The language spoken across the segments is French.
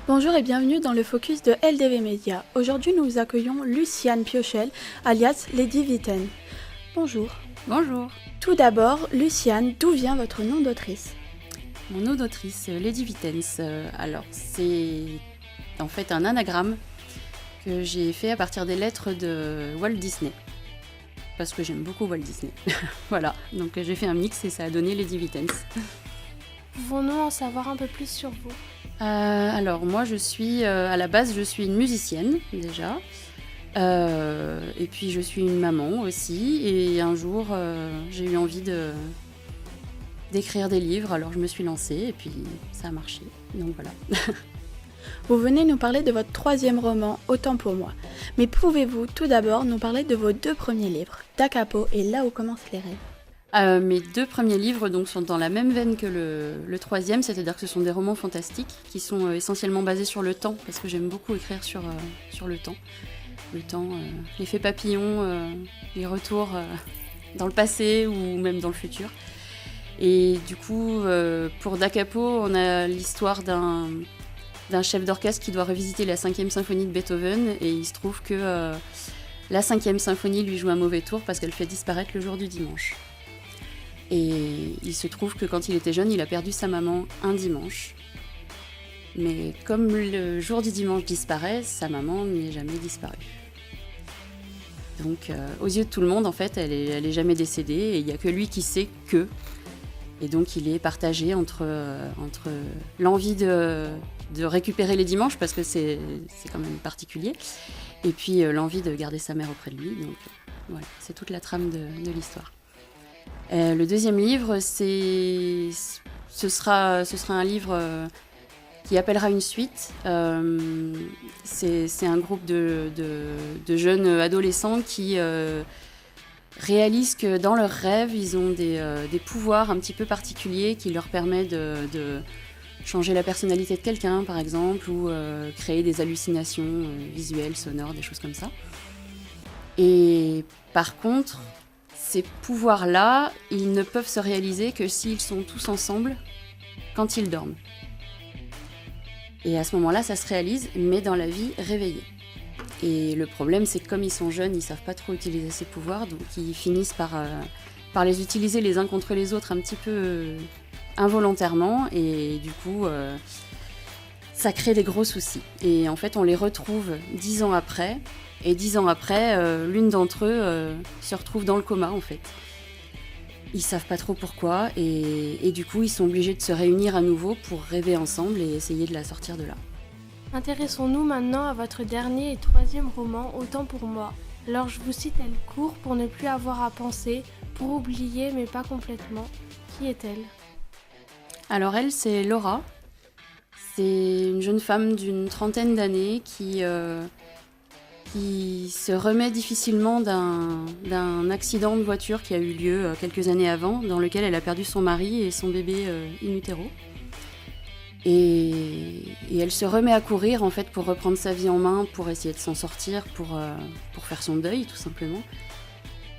Bonjour et bienvenue dans le focus de LDV Media. Aujourd'hui, nous accueillons Luciane Piochel, alias Lady Vitaine. Bonjour. Bonjour. Tout d'abord, Luciane, d'où vient votre nom d'autrice ? Mon nom d'autrice, Lady Vitens. Alors, c'est en fait un anagramme que j'ai fait à partir des lettres de Walt Disney. Parce que j'aime beaucoup Walt Disney. Voilà, donc j'ai fait un mix et ça a donné Lady Vitens. Pouvons-nous en savoir un peu plus sur vous ? Alors, moi, à la base, je suis une musicienne, déjà. Et puis, je suis une maman aussi. Et un jour, j'ai eu envie d'écrire des livres, alors je me suis lancée et puis ça a marché. Donc voilà. Vous venez nous parler de votre troisième roman, Autant pour moi. Mais pouvez-vous tout d'abord nous parler de vos deux premiers livres, Da Capo et Là où commencent les rêves ? Mes deux premiers livres donc, sont dans la même veine que le troisième, c'est-à-dire que ce sont des romans fantastiques qui sont essentiellement basés sur le temps, parce que j'aime beaucoup écrire sur le temps. Le temps, l'effet papillon, les retours dans le passé ou même dans le futur. Et du coup, pour Da Capo, on a l'histoire d'un chef d'orchestre qui doit revisiter la 5e symphonie de Beethoven, et il se trouve que la 5e symphonie lui joue un mauvais tour parce qu'elle fait disparaître le jour du dimanche. Et il se trouve que quand il était jeune, il a perdu sa maman un dimanche. Mais comme le jour du dimanche disparaît, sa maman n'est jamais disparue. Donc, aux yeux de tout le monde, en fait, elle est jamais décédée, et il n'y a que lui qui sait que. Et donc, il est partagé entre l'envie de récupérer les dimanches, parce que c'est quand même particulier, et puis l'envie de garder sa mère auprès de lui. Donc, voilà, c'est toute la trame de l'histoire. Le deuxième livre, ce sera un livre qui appellera une suite. C'est un groupe de jeunes adolescents qui réalisent que dans leurs rêves, ils ont des pouvoirs un petit peu particuliers qui leur permettent de changer la personnalité de quelqu'un, par exemple, ou créer des hallucinations visuelles, sonores, des choses comme ça. Et par contre, ces pouvoirs-là, ils ne peuvent se réaliser que s'ils sont tous ensemble quand ils dorment. Et à ce moment-là, ça se réalise, mais dans la vie réveillée. Et le problème, c'est que comme ils sont jeunes, ils ne savent pas trop utiliser ces pouvoirs, donc ils finissent par les utiliser les uns contre les autres un petit peu involontairement, et du coup, ça crée des gros soucis. Et en fait, on les retrouve 10 ans après, et 10 ans après, l'une d'entre eux se retrouve dans le coma, en fait. Ils savent pas trop pourquoi, et du coup, ils sont obligés de se réunir à nouveau pour rêver ensemble et essayer de la sortir de là. Intéressons-nous maintenant à votre dernier et troisième roman, Autant pour moi. Alors je vous cite elle court pour ne plus avoir à penser, pour oublier mais pas complètement. Qui est-elle ? Alors elle, c'est Laura. C'est une jeune femme d'une trentaine d'années qui se remet difficilement d'un accident de voiture qui a eu lieu quelques années avant, dans lequel elle a perdu son mari et son bébé in utero. Et elle se remet à courir en fait pour reprendre sa vie en main, pour essayer de s'en sortir, pour faire son deuil tout simplement.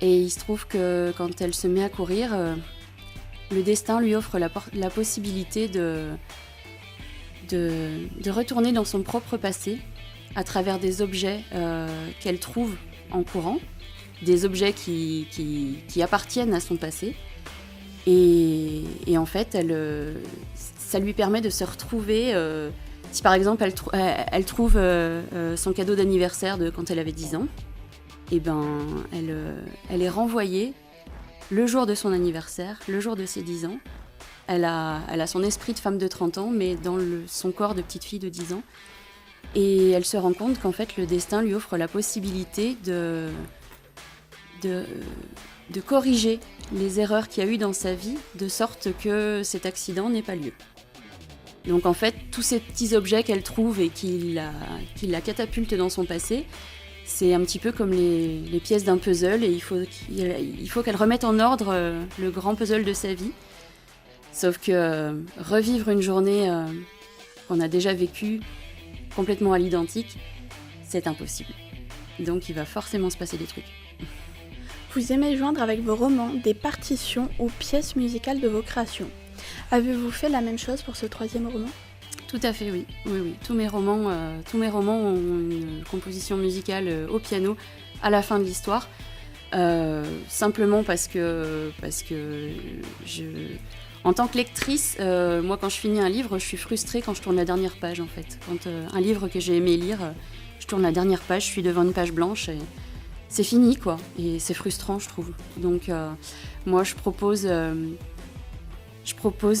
Et il se trouve que quand elle se met à courir, le destin lui offre la possibilité de retourner dans son propre passé à travers des objets qu'elle trouve en courant, des objets qui appartiennent à son passé. Et en fait, ça lui permet de se retrouver. Si par exemple, elle trouve son cadeau d'anniversaire de quand elle avait 10 ans, et ben, elle est renvoyée le jour de son anniversaire, le jour de ses 10 ans. Elle a son esprit de femme de 30 ans, mais dans son corps de petite fille de 10 ans. Et elle se rend compte qu'en fait, le destin lui offre la possibilité de corriger les erreurs qu'il y a eu dans sa vie, de sorte que cet accident n'ait pas lieu. Donc en fait, tous ces petits objets qu'elle trouve et qui la catapultent dans son passé, c'est un petit peu comme les pièces d'un puzzle, et il faut qu'elle remette en ordre le grand puzzle de sa vie. Sauf que revivre une journée qu'on a déjà vécue complètement à l'identique, c'est impossible. Donc il va forcément se passer des trucs. Vous aimez joindre avec vos romans des partitions ou pièces musicales de vos créations. Avez-vous fait la même chose pour ce troisième roman ? Tout à fait, oui. Oui. Tous mes romans ont une composition musicale au piano à la fin de l'histoire. Simplement parce que en tant que lectrice, moi quand je finis un livre, je suis frustrée quand je tourne la dernière page en fait. Quand un livre que j'ai aimé lire, je tourne la dernière page, je suis devant une page blanche et c'est fini quoi. Et c'est frustrant je trouve. Donc moi je propose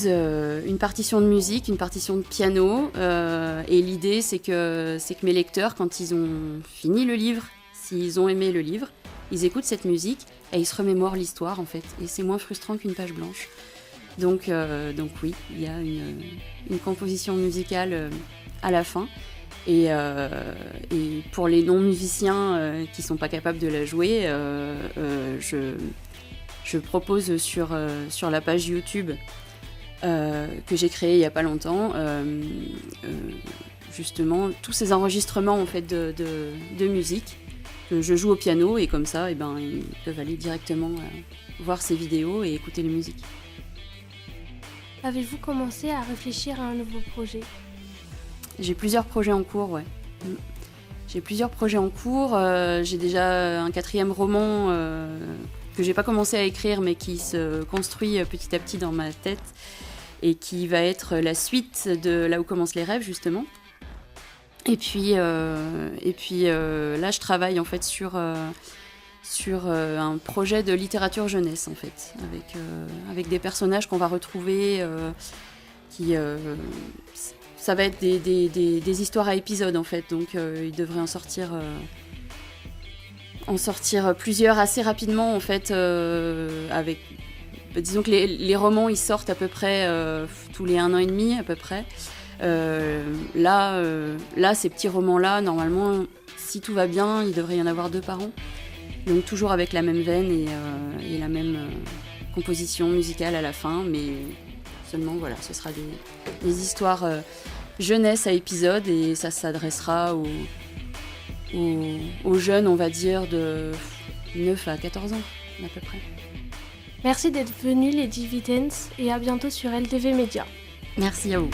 une partition de musique, une partition de piano et l'idée c'est que mes lecteurs quand ils ont fini le livre, s'ils ont aimé le livre, ils écoutent cette musique et ils se remémorent l'histoire en fait. Et c'est moins frustrant qu'une page blanche. Donc oui, il y a une composition musicale à la fin. Et pour les non-musiciens qui ne sont pas capables de la jouer, je propose sur la page YouTube que j'ai créée il n'y a pas longtemps, justement tous ces enregistrements en fait, de musique que je joue au piano et comme ça, ils peuvent aller directement voir ces vidéos et écouter les musiques. Avez-vous commencé à réfléchir à un nouveau projet ? J'ai plusieurs projets en cours, ouais. J'ai plusieurs projets en cours. J'ai déjà un 4e roman que j'ai pas commencé à écrire, mais qui se construit petit à petit dans ma tête et qui va être la suite de Là où commencent les rêves, justement. Et puis là, je travaille en fait sur un projet de littérature jeunesse, en fait, avec des personnages qu'on va retrouver ça va être des histoires à épisodes en fait, donc il devrait en sortir plusieurs assez rapidement en fait, disons que les romans ils sortent à peu près tous les 1 an et demi à peu près. Là, ces petits romans là, normalement, si tout va bien, il devrait y en avoir 2 par an, donc toujours avec la même veine et la même composition musicale à la fin, mais seulement voilà, ce sera des histoires jeunesse à épisodes et ça s'adressera aux jeunes, on va dire, de 9 à 14 ans, à peu près. Merci d'être venu, Lady Vitens, et à bientôt sur LTV Média. Merci à vous.